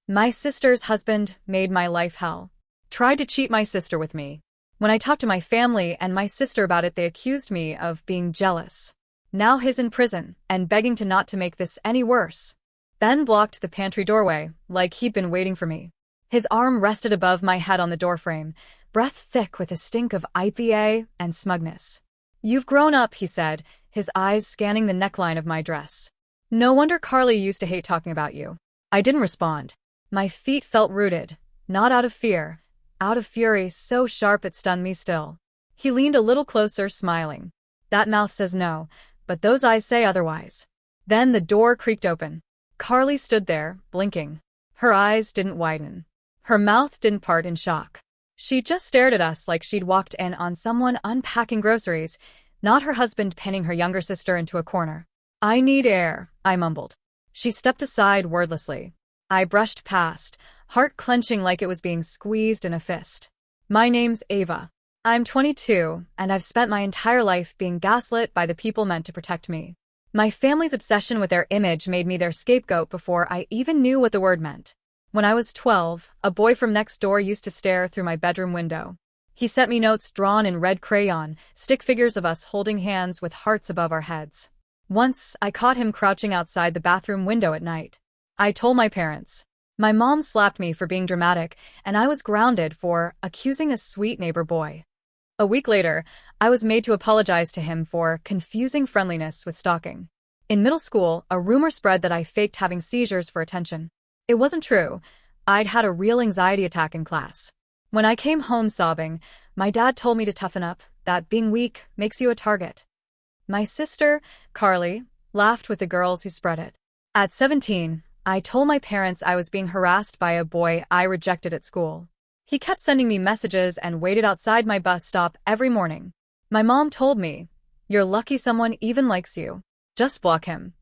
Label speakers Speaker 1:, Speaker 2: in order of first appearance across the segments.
Speaker 1: My sister's husband made my life hell. Tried to cheat my sister with me. When I talked to my family and my sister about it, they accused me of being jealous. Now he's in prison and begging to not to make this any worse. Ben blocked the pantry doorway, like he'd been waiting for me. His arm rested above my head on the doorframe, breath thick with a stink of IPA and smugness. "You've grown up," he said, his eyes scanning the neckline of my dress. "No wonder Carly used to hate talking about you." I didn't respond. My feet felt rooted, not out of fear, out of fury so sharp it stunned me still. He leaned a little closer, smiling. "That mouth says no, but those eyes say otherwise." Then the door creaked open. Carly stood there, blinking. Her eyes didn't widen. Her mouth didn't part in shock. She just stared at us like she'd walked in on someone unpacking groceries, not her husband pinning her younger sister into a corner. "I need air," I mumbled. She stepped aside wordlessly. I brushed past, heart clenching like it was being squeezed in a fist. "My name's Ava. I'm 22, and I've spent my entire life being gaslit by the people meant to protect me. My family's obsession with their image made me their scapegoat before I even knew what the word meant. When I was 12, a boy from next door used to stare through my bedroom window. He sent me notes drawn in red crayon, stick figures of us holding hands with hearts above our heads. Once, I caught him crouching outside the bathroom window at night. I told my parents. My mom slapped me for being dramatic, and I was grounded for accusing a sweet neighbor boy. A week later, I was made to apologize to him for confusing friendliness with stalking. In middle school, a rumor spread that I faked having seizures for attention. It wasn't true. I'd had a real anxiety attack in class. When I came home sobbing, my dad told me to toughen up, that being weak makes you a target. My sister, Carly, laughed with the girls who spread it. At 17, I told my parents I was being harassed by a boy I rejected at school. He kept sending me messages and waited outside my bus stop every morning. My mom told me, "You're lucky someone even likes you. Just block him."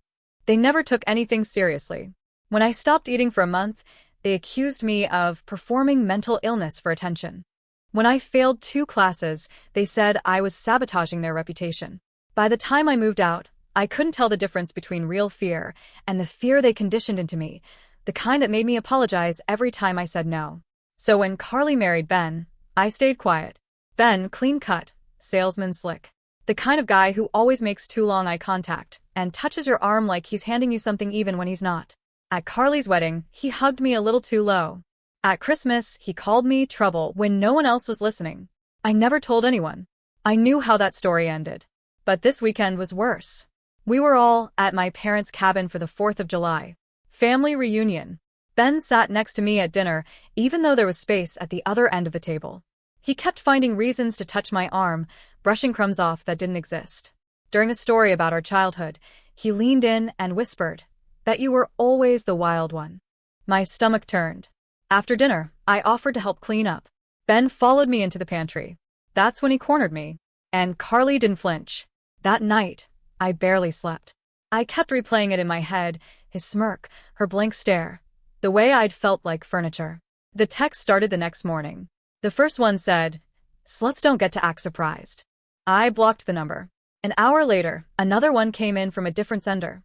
Speaker 1: They never took anything seriously. When I stopped eating for a month, they accused me of performing mental illness for attention. When I failed 2 classes, they said I was sabotaging their reputation. By the time I moved out, I couldn't tell the difference between real fear and the fear they conditioned into me, the kind that made me apologize every time I said no. So when Carly married Ben, I stayed quiet. Ben, clean-cut, salesman slick. The kind of guy who always makes too long eye contact and touches your arm like he's handing you something even when he's not. At Carly's wedding, he hugged me a little too low. At Christmas, he called me trouble when no one else was listening. I never told anyone. I knew how that story ended. But this weekend was worse. We were all at my parents' cabin for the 4th of July. Family reunion. Ben sat next to me at dinner, even though there was space at the other end of the table. He kept finding reasons to touch my arm, brushing crumbs off that didn't exist. During a story about our childhood, he leaned in and whispered, "Bet you were always the wild one." My stomach turned. After dinner, I offered to help clean up. Ben followed me into the pantry. That's when he cornered me. And Carly didn't flinch. That night, I barely slept. I kept replaying it in my head, his smirk, her blank stare, the way I'd felt like furniture. The text started the next morning. The first one said, "Sluts don't get to act surprised." I blocked the number. An hour later, another one came in from a different sender.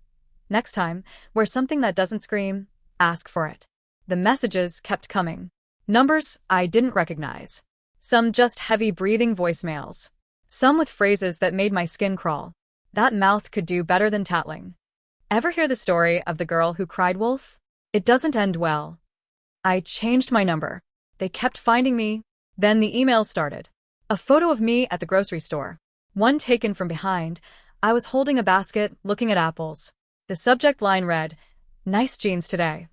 Speaker 1: "Next time, wear something that doesn't scream, ask for it." The messages kept coming. Numbers I didn't recognize. Some just heavy breathing voicemails. Some with phrases that made my skin crawl. That mouth could do better than tattling. Ever hear the story of the girl who cried wolf? It doesn't end well. I changed my number. They kept finding me. Then the emails started. A photo of me at the grocery store. One taken from behind. I was holding a basket, looking at apples. The subject line read, "Nice jeans today."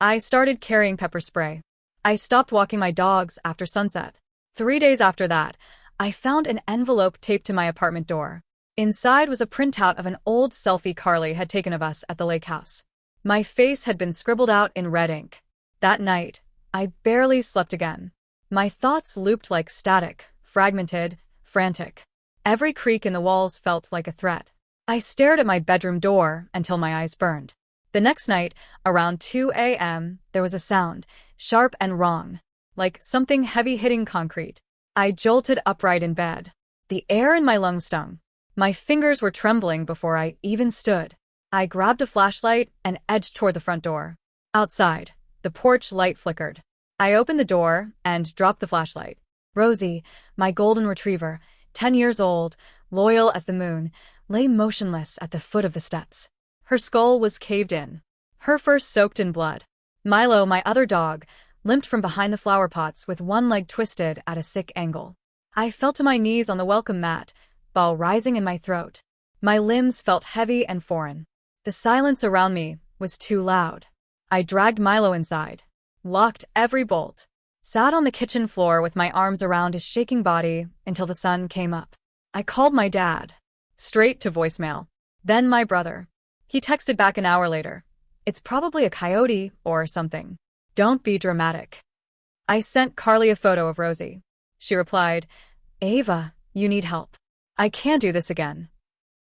Speaker 1: I started carrying pepper spray. I stopped walking my dogs after sunset. 3 days after that, I found an envelope taped to my apartment door. Inside was a printout of an old selfie Carly had taken of us at the lake house. My face had been scribbled out in red ink. That night, I barely slept again. My thoughts looped like static, fragmented, frantic. Every creak in the walls felt like a threat. I stared at my bedroom door until my eyes burned. The next night, around 2 a.m., there was a sound, sharp and wrong, like something heavy hitting concrete. I jolted upright in bed. The air in my lungs stung. My fingers were trembling before I even stood. I grabbed a flashlight and edged toward the front door. Outside, The porch light flickered. I opened the door and dropped the flashlight. Rosie, my golden retriever, 10 years old, loyal as the moon, lay motionless at the foot of the steps. Her skull was caved in, her fur soaked in blood. Milo, my other dog, limped from behind the flower pots with one leg twisted at a sick angle. I fell to my knees on the welcome mat, ball rising in my throat. My limbs felt heavy and foreign. The silence around me was too loud. I dragged Milo inside, locked every bolt, sat on the kitchen floor with my arms around his shaking body until the sun came up. I called my dad, straight to voicemail. Then my brother. He texted back an hour later. It's probably a coyote or something. Don't be dramatic. I sent Carly a photo of Rosie. She replied, Ava, you need help. I can't do this again.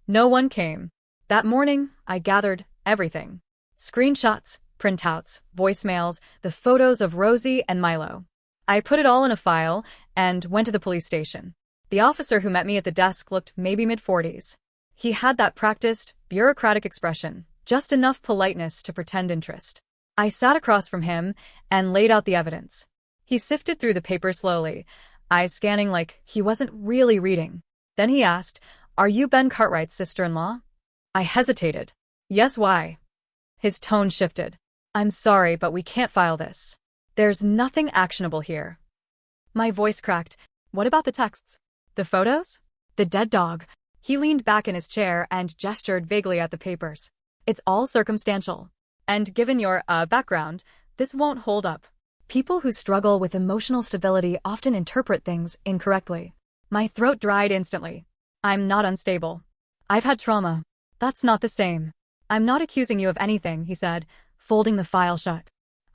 Speaker 1: No one came. That morning, I gathered everything. Screenshots, printouts, voicemails, the photos of Rosie and Milo. I put it all in a file and went to the police station. The officer who met me at the desk looked maybe mid-40s. He had that practiced, bureaucratic expression, just enough politeness to pretend interest. I sat across from him and laid out the evidence. He sifted through the papers slowly, eyes scanning like he wasn't really reading. Then he asked, Are you Ben Cartwright's sister-in-law? I hesitated. Yes, why? His tone shifted. I'm sorry, but we can't file this. There's nothing actionable here. My voice cracked. What about the texts? The photos? The dead dog? He leaned back in his chair and gestured vaguely at the papers. It's all circumstantial. And given your, background, this won't hold up. People who struggle with emotional stability often interpret things incorrectly. My throat dried instantly. I'm not unstable. I've had trauma. That's not the same. I'm not accusing you of anything, he said, folding the file shut.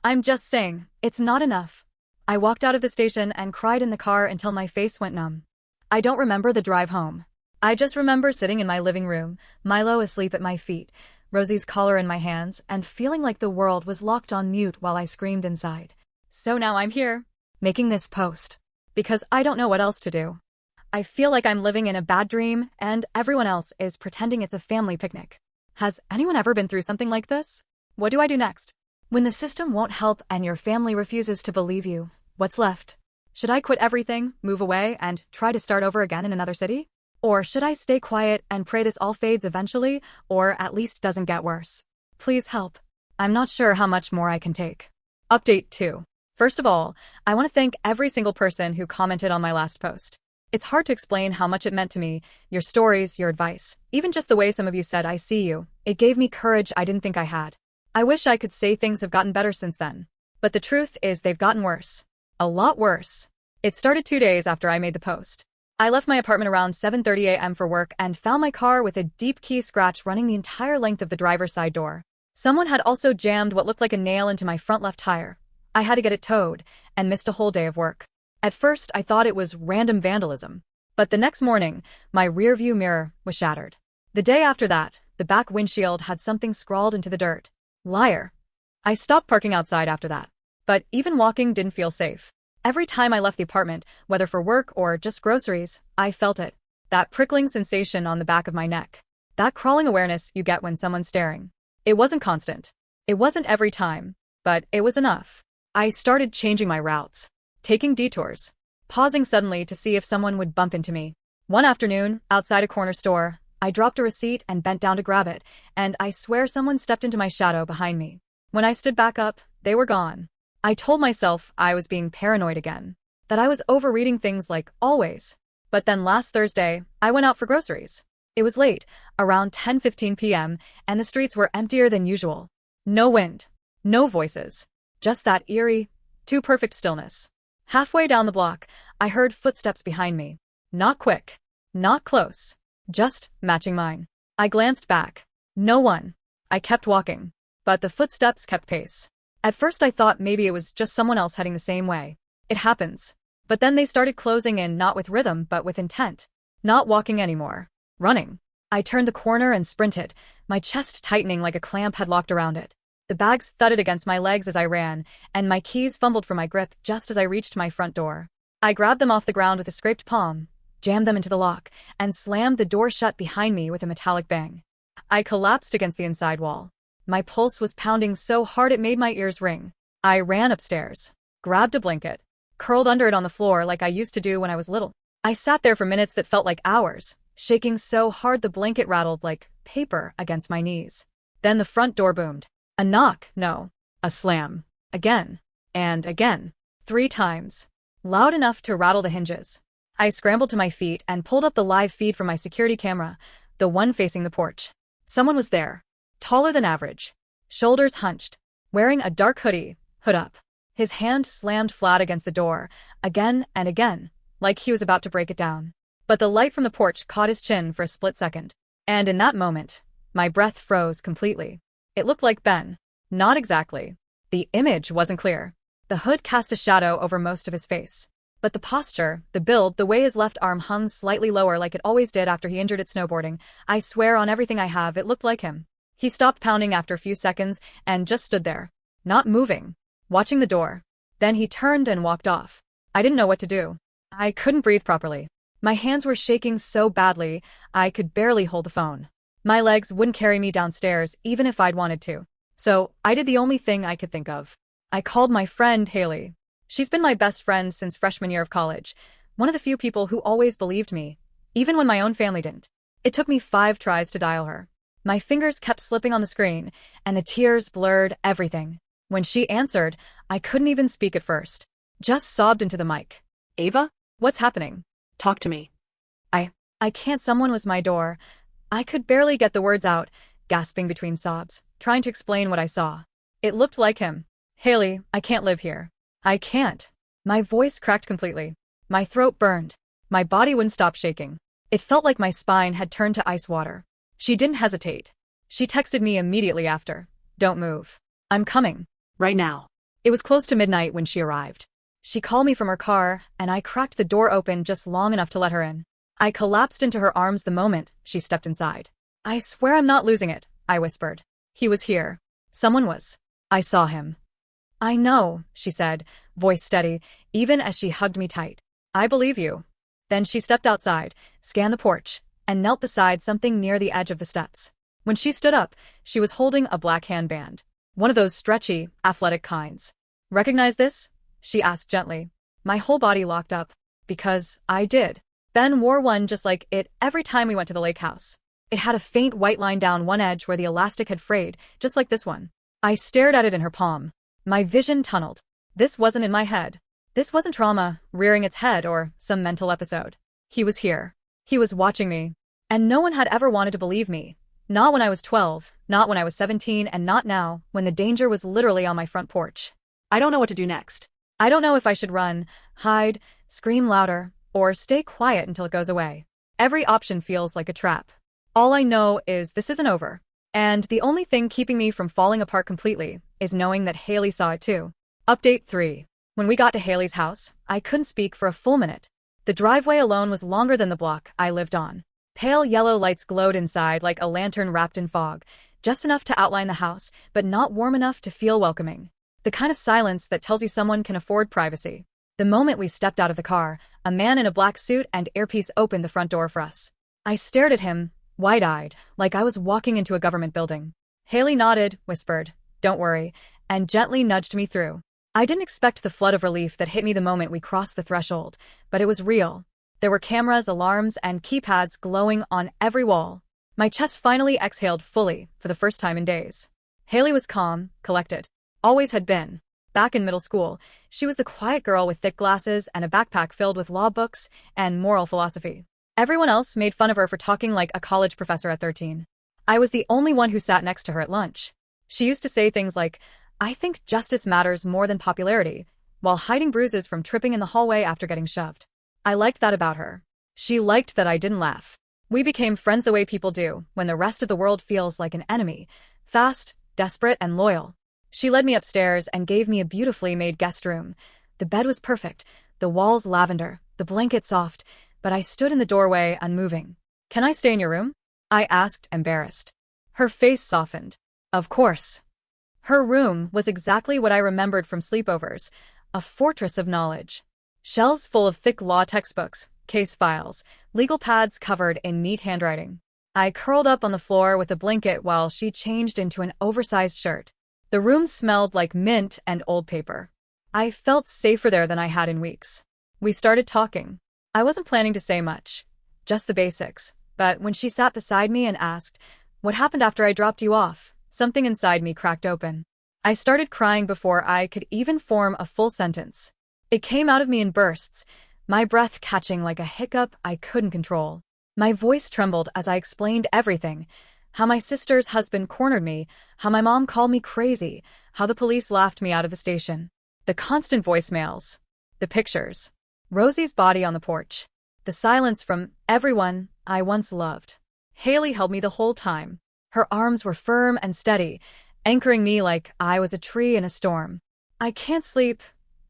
Speaker 1: I'm just saying, it's not enough. I walked out of the station and cried in the car until my face went numb. I don't remember the drive home. I just remember sitting in my living room, Milo asleep at my feet, Rosie's collar in my hands, and feeling like the world was locked on mute while I screamed inside. So now I'm here, making this post, because I don't know what else to do. I feel like I'm living in a bad dream, and everyone else is pretending it's a family picnic. Has anyone ever been through something like this? What do I do next? When the system won't help and your family refuses to believe you, what's left? Should I quit everything, move away, and try to start over again in another city? Or should I stay quiet and pray this all fades eventually, or at least doesn't get worse? Please help. I'm not sure how much more I can take. Update 2. First of all, I want to thank every single person who commented on my last post. It's hard to explain how much it meant to me, your stories, your advice, even just the way some of you said I see you. It gave me courage I didn't think I had. I wish I could say things have gotten better since then. But the truth is they've gotten worse. A lot worse. It started 2 days after I made the post. I left my apartment around 7:30 a.m. for work and found my car with a deep key scratch running the entire length of the driver's side door. Someone had also jammed what looked like a nail into my front left tire. I had to get it towed and missed a whole day of work. At first, I thought it was random vandalism. But the next morning, my rearview mirror was shattered. The day after that, the back windshield had something scrawled into the dirt. Liar. I stopped parking outside after that. But even walking didn't feel safe. Every time I left the apartment, whether for work or just groceries, I felt it. That prickling sensation on the back of my neck. That crawling awareness you get when someone's staring. It wasn't constant. It wasn't every time. But it was enough. I started changing my routes. Taking detours. Pausing suddenly to see if someone would bump into me. One afternoon, outside a corner store, I dropped a receipt and bent down to grab it, and I swear someone stepped into my shadow behind me. When I stood back up, they were gone. I told myself I was being paranoid again, that I was overreading things like always. But then last Thursday, I went out for groceries. It was late, around 10:15 p.m., and the streets were emptier than usual. No wind, no voices, just that eerie, too perfect stillness. Halfway down the block, I heard footsteps behind me. Not quick, not close, just matching mine. I glanced back. No one. I kept walking, but the footsteps kept pace. At first I thought maybe it was just someone else heading the same way. It happens. But then they started closing in, not with rhythm but with intent. Not walking anymore. Running. I turned the corner and sprinted, my chest tightening like a clamp had locked around it. The bags thudded against my legs as I ran, and my keys fumbled for my grip just as I reached my front door. I grabbed them off the ground with a scraped palm, jammed them into the lock, and slammed the door shut behind me with a metallic bang. I collapsed against the inside wall. My pulse was pounding so hard it made my ears ring. I ran upstairs, grabbed a blanket, curled under it on the floor like I used to do when I was little. I sat there for minutes that felt like hours, shaking so hard the blanket rattled like paper against my knees. Then the front door boomed. A knock, no, a slam. Again, and again. 3 times. Loud enough to rattle the hinges. I scrambled to my feet and pulled up the live feed from my security camera, the one facing the porch. Someone was there. Taller than average. Shoulders hunched. Wearing a dark hoodie, hood up. His hand slammed flat against the door, again and again, like he was about to break it down. But the light from the porch caught his chin for a split second. And in that moment, my breath froze completely. It looked like Ben. Not exactly. The image wasn't clear. The hood cast a shadow over most of his face. But the posture, the build, the way his left arm hung slightly lower like it always did after he injured it snowboarding, I swear on everything I have it looked like him. He stopped pounding after a few seconds and just stood there, not moving, watching the door. Then he turned and walked off. I didn't know what to do. I couldn't breathe properly. My hands were shaking so badly, I could barely hold the phone. My legs wouldn't carry me downstairs even if I'd wanted to. So I did the only thing I could think of. I called my friend Haley. She's been my best friend since freshman year of college, one of the few people who always believed me, even when my own family didn't. It took me 5 tries to dial her. My fingers kept slipping on the screen, and the tears blurred everything. When she answered, I couldn't even speak at first. Just sobbed into the mic.
Speaker 2: Ava?
Speaker 1: What's happening?
Speaker 2: Talk to me.
Speaker 1: I can't. Someone was my door. I could barely get the words out, gasping between sobs, trying to explain what I saw. It looked like him. Haley, I can't live here. I can't. My voice cracked completely. My throat burned. My body wouldn't stop shaking. It felt like my spine had turned to ice water. She didn't hesitate. She texted me immediately after. Don't move. I'm coming.
Speaker 2: Right now.
Speaker 1: It was close to midnight when she arrived. She called me from her car, and I cracked the door open just long enough to let her in. I collapsed into her arms the moment she stepped inside. I swear I'm not losing it, I whispered. He was here. Someone was. I saw him. I know, she said, voice steady, even as she hugged me tight. I believe you. Then she stepped outside, scanned the porch, and knelt beside something near the edge of the steps. When she stood up, she was holding a black handband. One of those stretchy, athletic kinds. Recognize this? She asked gently. My whole body locked up. Because I did. Ben wore one just like it every time we went to the lake house. It had a faint white line down one edge where the elastic had frayed, just like this one. I stared at it in her palm. My vision tunneled. This wasn't in my head. This wasn't trauma rearing its head or some mental episode. He was here. He was watching me. And no one had ever wanted to believe me. Not when I was 12, not when I was 17, and not now, when the danger was literally on my front porch.
Speaker 2: I don't know what to do next.
Speaker 1: I don't know if I should run, hide, scream louder, or stay quiet until it goes away. Every option feels like a trap. All I know is this isn't over. And the only thing keeping me from falling apart completely is knowing that Haley saw it too. Update 3. When we got to Haley's house, I couldn't speak for a full minute. The driveway alone was longer than the block I lived on. Pale yellow lights glowed inside like a lantern wrapped in fog, just enough to outline the house, but not warm enough to feel welcoming. The kind of silence that tells you someone can afford privacy. The moment we stepped out of the car, a man in a black suit and earpiece opened the front door for us. I stared at him, wide-eyed, like I was walking into a government building. Haley nodded, whispered, "Don't worry," and gently nudged me through. I didn't expect the flood of relief that hit me the moment we crossed the threshold, but it was real. There were cameras, alarms, and keypads glowing on every wall. My chest finally exhaled fully for the first time in days. Haley was calm, collected. Always had been. Back in middle school, she was the quiet girl with thick glasses and a backpack filled with law books and moral philosophy. Everyone else made fun of her for talking like a college professor at 13. I was the only one who sat next to her at lunch. She used to say things like, "I think justice matters more than popularity," while hiding bruises from tripping in the hallway after getting shoved. I liked that about her. She liked that I didn't laugh. We became friends the way people do when the rest of the world feels like an enemy. Fast, desperate, and loyal. She led me upstairs and gave me a beautifully made guest room. The bed was perfect, the walls lavender, the blanket soft, but I stood in the doorway unmoving. "Can I stay in your room?" I asked, embarrassed. Her face softened. Of course. Her room was exactly what I remembered from sleepovers, a fortress of knowledge. Shelves full of thick law textbooks, case files, legal pads covered in neat handwriting. I curled up on the floor with a blanket while she changed into an oversized shirt. The room smelled like mint and old paper. I felt safer there than I had in weeks. We started talking. I wasn't planning to say much, just the basics, but when she sat beside me and asked, "What happened after I dropped you off?" something inside me cracked open. I started crying before I could even form a full sentence. It came out of me in bursts, my breath catching like a hiccup I couldn't control. My voice trembled as I explained everything. How my sister's husband cornered me, how my mom called me crazy, how the police laughed me out of the station. The constant voicemails. The pictures. Rosie's body on the porch. The silence from everyone I once loved. Haley held me the whole time. Her arms were firm and steady, anchoring me like I was a tree in a storm. "I can't sleep,"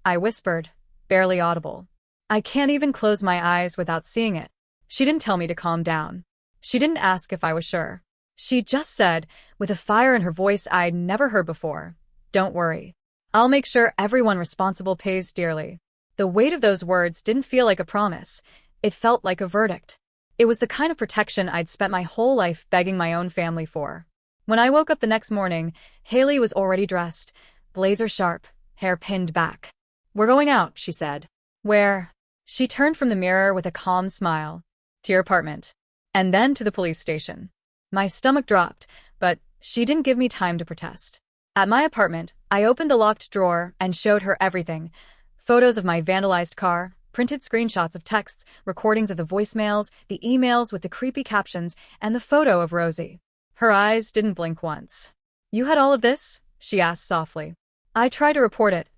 Speaker 1: I whispered, barely audible. "I can't even close my eyes without seeing it." She didn't tell me to calm down. She didn't ask if I was sure. She just said, with a fire in her voice I'd never heard before, "Don't worry. I'll make sure everyone responsible pays dearly." The weight of those words didn't feel like a promise. It felt like a verdict. It was the kind of protection I'd spent my whole life begging my own family for. When I woke up the next morning, Haley was already dressed, blazer sharp, hair pinned back. "We're going out," she said. "Where?" She turned from the mirror with a calm smile. "To your apartment. And then to the police station." My stomach dropped, but she didn't give me time to protest. At my apartment, I opened the locked drawer and showed her everything. Photos of my vandalized car, printed screenshots of texts, recordings of the voicemails, the emails with the creepy captions, and the photo of Rosie. Her eyes didn't blink once. "You had all of this?" she asked softly. "I tried to report it,"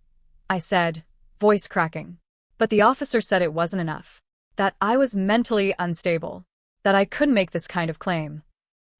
Speaker 1: I said, voice cracking. But the officer said it wasn't enough. That I was mentally unstable. That I couldn't make this kind of claim.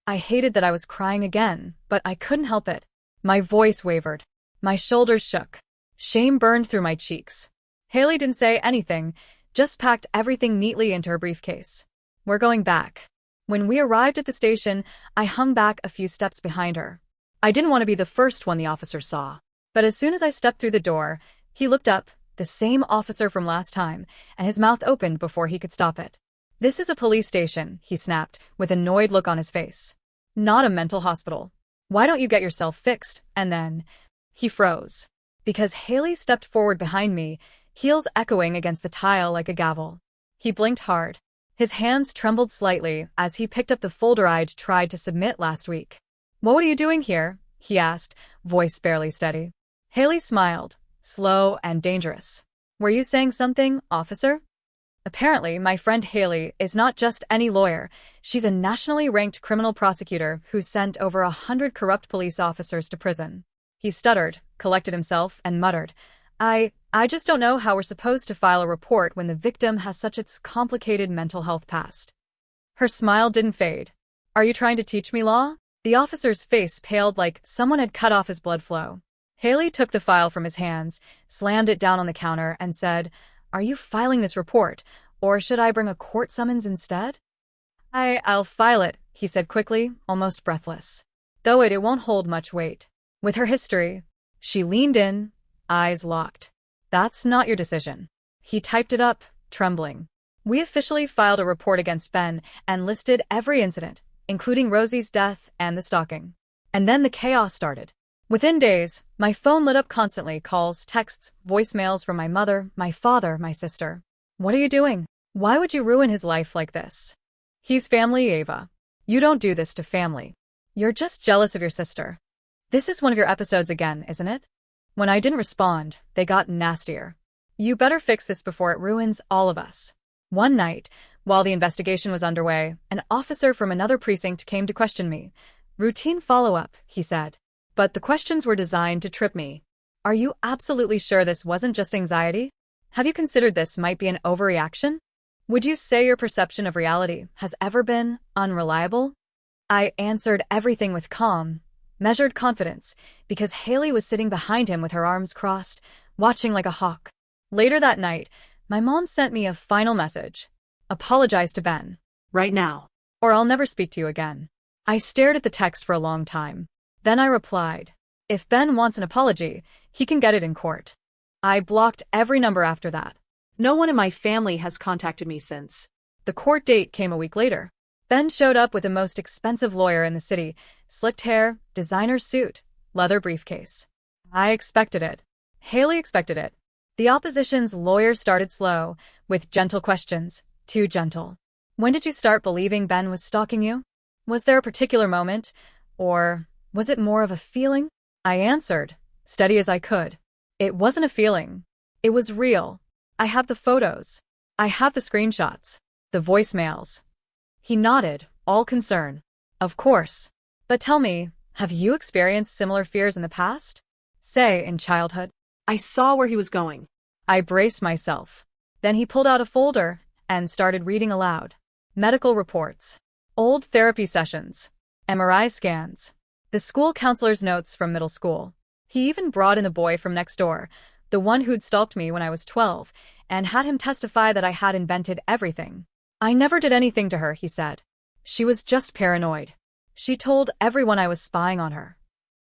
Speaker 1: I hated that I was crying again, but I couldn't help it. My voice wavered. My shoulders shook. Shame burned through my cheeks. Haley didn't say anything, just packed everything neatly into her briefcase. "We're going back." When we arrived at the station, I hung back a few steps behind her. I didn't want to be the first one the officer saw. But as soon as I stepped through the door, he looked up, the same officer from last time, and his mouth opened before he could stop it. "This is a police station," he snapped, with an annoyed look on his face. "Not a mental hospital. Why don't you get yourself fixed?" And then he froze. Because Haley stepped forward behind me, heels echoing against the tile like a gavel. He blinked hard. His hands trembled slightly as he picked up the folder I'd tried to submit last week. "What are you doing here?" he asked, voice barely steady. Haley smiled, slow and dangerous. "Were you saying something, officer?" Apparently, my friend Haley is not just any lawyer. She's a nationally ranked criminal prosecutor who's sent over 100 corrupt police officers to prison. He stuttered, collected himself, and muttered, I just don't know how we're supposed to file a report when the victim has such a complicated mental health past." Her smile didn't fade. "Are you trying to teach me law?" The officer's face paled like someone had cut off his blood flow. Haley took the file from his hands, slammed it down on the counter, and said, "Are you filing this report, or should I bring a court summons instead?" I'll file it," he said quickly, almost breathless. "Though it won't hold much weight. With her history." She leaned in, eyes locked. "That's not your decision." He typed it up, trembling. "We officially filed a report against Ben and listed every incident, including Rosie's death and the stalking." And then the chaos started. Within days, my phone lit up constantly, calls, texts, voicemails from my mother, my father, my sister. "What are you doing? Why would you ruin his life like this? He's family, Ava. You don't do this to family. You're just jealous of your sister." "This is one of your episodes again, isn't it?" When I didn't respond, they got nastier. "You better fix this before it ruins all of us." One night, while the investigation was underway, an officer from another precinct came to question me. "Routine follow-up," he said. But the questions were designed to trip me. "Are you absolutely sure this wasn't just anxiety? Have you considered this might be an overreaction? Would you say your perception of reality has ever been unreliable?" I answered everything with calm, measured confidence, because Haley was sitting behind him with her arms crossed, watching like a hawk. Later that night, my mom sent me a final message. "Apologize to Ben.
Speaker 2: Right now.
Speaker 1: Or I'll never speak to you again." I stared at the text for a long time. Then I replied, "If Ben wants an apology, he can get it in court." I blocked every number after that.
Speaker 2: No one in my family has contacted me since.
Speaker 1: The court date came a week later. Ben showed up with the most expensive lawyer in the city, slicked hair, designer suit, leather briefcase. I expected it. Haley expected it. The opposition's lawyer started slow, with gentle questions. Too gentle. When did you start believing Ben was stalking you? Was there a particular moment? Or was it more of a feeling? I answered, steady as I could. It wasn't a feeling. It was real. I have the photos. I have the screenshots. The voicemails. He nodded, all concern. Of course. But tell me, have you experienced similar fears in the past? Say, in childhood.
Speaker 2: I saw where he was going.
Speaker 1: I braced myself. Then he pulled out a folder and started reading aloud. Medical reports. Old therapy sessions. MRI scans. The school counselor's notes from middle school. He even brought in the boy from next door, the one who'd stalked me when I was 12, and had him testify that I had invented everything. I never did anything to her, he said. She was just paranoid. She told everyone I was spying on her.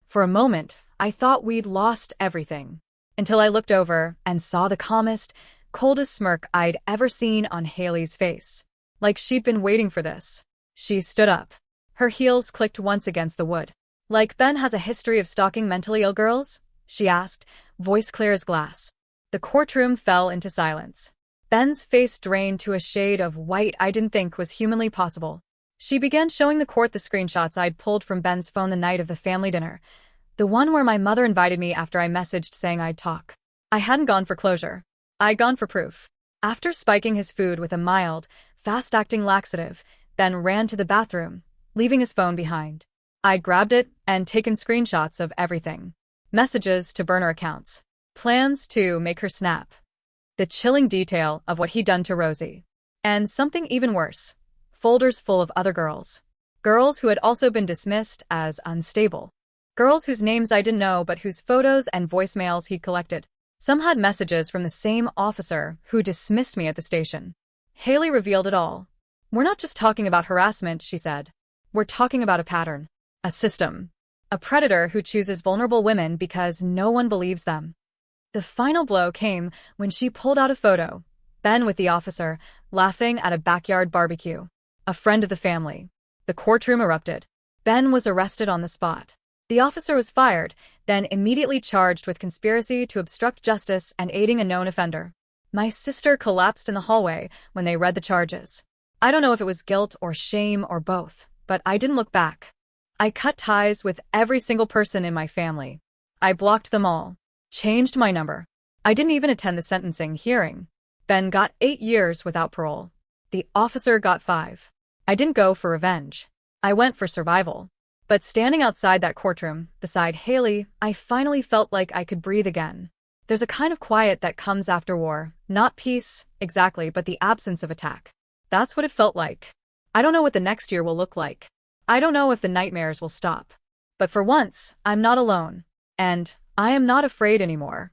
Speaker 1: For a moment, I thought we'd lost everything, until I looked over and saw the calmest, coldest smirk I'd ever seen on Haley's face. Like she'd been waiting for this. She stood up. Her heels clicked once against the wood. Like Ben has a history of stalking mentally ill girls? She asked, voice clear as glass. The courtroom fell into silence. Ben's face drained to a shade of white I didn't think was humanly possible. She began showing the court the screenshots I'd pulled from Ben's phone the night of the family dinner. The one where my mother invited me after I messaged saying I'd talk. I hadn't gone for closure. I'd gone for proof. After spiking his food with a mild, fast-acting laxative, Ben ran to the bathroom, leaving his phone behind. I'd grabbed it and taken screenshots of everything. Messages to burner accounts. Plans to make her snap. The chilling detail of what he'd done to Rosie. And something even worse. Folders full of other girls. Girls who had also been dismissed as unstable. Girls whose names I didn't know but whose photos and voicemails he'd collected. Some had messages from the same officer who dismissed me at the station. Haley revealed it all. We're not just talking about harassment, she said. We're talking about a pattern. A system. A predator who chooses vulnerable women because no one believes them. The final blow came when she pulled out a photo. Ben with the officer, laughing at a backyard barbecue. A friend of the family. The courtroom erupted. Ben was arrested on the spot. The officer was fired, then immediately charged with conspiracy to obstruct justice and aiding a known offender. My sister collapsed in the hallway when they read the charges. I don't know if it was guilt or shame or both, but I didn't look back. I cut ties with every single person in my family. I blocked them all. Changed my number. I didn't even attend the sentencing hearing. Ben got 8 years without parole. The officer got 5. I didn't go for revenge. I went for survival. But standing outside that courtroom, beside Haley, I finally felt like I could breathe again. There's a kind of quiet that comes after war. Not peace, exactly, but the absence of attack. That's what it felt like. I don't know what the next year will look like. I don't know if the nightmares will stop. But for once, I'm not alone. And I am not afraid anymore.